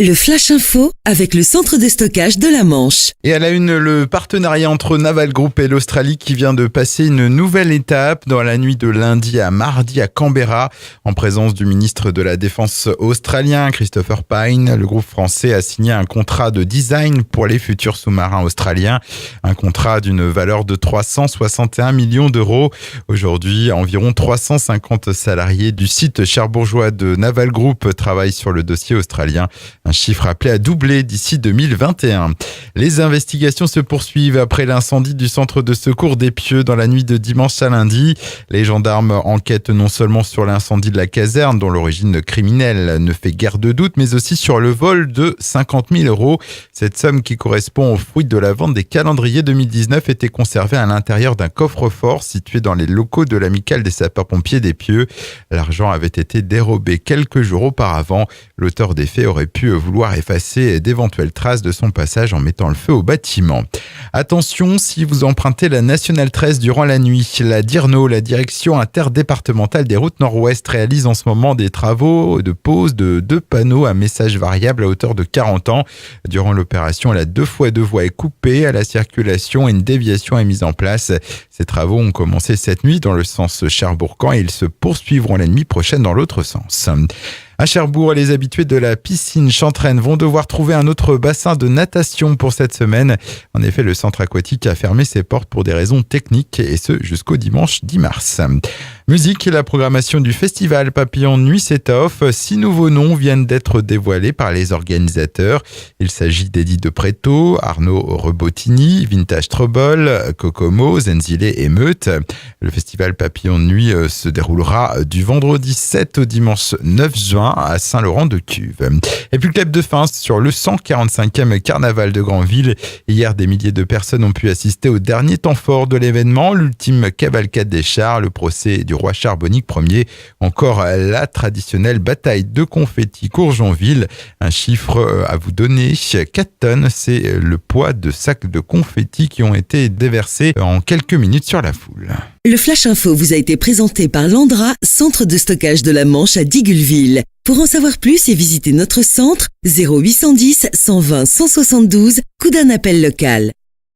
Le Flash Info avec le centre de stockage de la Manche. Et à la une, le partenariat entre Naval Group et l'Australie qui vient de passer une nouvelle étape dans la nuit de lundi à mardi à Canberra. En présence du ministre de la Défense australien, Christopher Pyne, le groupe français a signé un contrat de design pour les futurs sous-marins australiens. Un contrat d'une valeur de 361 millions d'euros. Aujourd'hui, environ 350 salariés du site cherbourgeois de Naval Group travaillent sur le dossier australien. Un chiffre appelé à doubler d'ici 2021. Les investigations se poursuivent après l'incendie du centre de secours d'Épieux dans la nuit de dimanche à lundi. Les gendarmes enquêtent non seulement sur l'incendie de la caserne dont l'origine criminelle ne fait guère de doute, mais aussi sur le vol de 50 000 euros. Cette somme qui correspond au fruit de la vente des calendriers 2019 était conservée à l'intérieur d'un coffre-fort situé dans les locaux de l'amicale des sapeurs-pompiers d'Épieux. L'argent avait été dérobé quelques jours auparavant. L'auteur des faits aurait pu vouloir effacer d'éventuelles traces de son passage en mettant le feu au bâtiment. Attention, si vous empruntez la Nationale 13 durant la nuit, la DIRNO, la direction interdépartementale des routes nord-ouest, réalise en ce moment des travaux de pose de 2 panneaux à message variable à hauteur de 40 ans. Durant l'opération, la 2x2 voie est coupée à la circulation et une déviation est mise en place. Ces travaux ont commencé cette nuit dans le sens Cherbourg-Caen et ils se poursuivront la nuit prochaine dans l'autre sens. À Cherbourg, les habitués de la piscine Chantraine vont devoir trouver un autre bassin de natation pour cette semaine. En effet, le centre aquatique a fermé ses portes pour des raisons techniques et ce jusqu'au dimanche 10 mars. Musique, la programmation du festival Papillon Nuit c'est off. 6 nouveaux noms viennent d'être dévoilés par les organisateurs. Il s'agit d'Eddie de Préto, Arnaud Rebottini, Vintage Trouble, Kokomo, Zenzile et Meute. Le festival Papillon Nuit se déroulera du vendredi 7 au dimanche 9 juin à Saint-Laurent-de-Cuve. Et puis le clap de fin sur le 145e carnaval de Granville. Hier, des milliers de personnes ont pu assister au dernier temps fort de l'événement, l'ultime cavalcade des chars, le procès du roi Charbonnic Ier, encore la traditionnelle bataille de confettis Courgenville. Un chiffre à vous donner, 4 tonnes, c'est le poids de sacs de confettis qui ont été déversés en quelques minutes sur la foule. Le Flash Info vous a été présenté par Landra, centre de stockage de la Manche à Digulville. Pour en savoir plus et visiter notre centre, 0810 120 172, coup d'un appel local.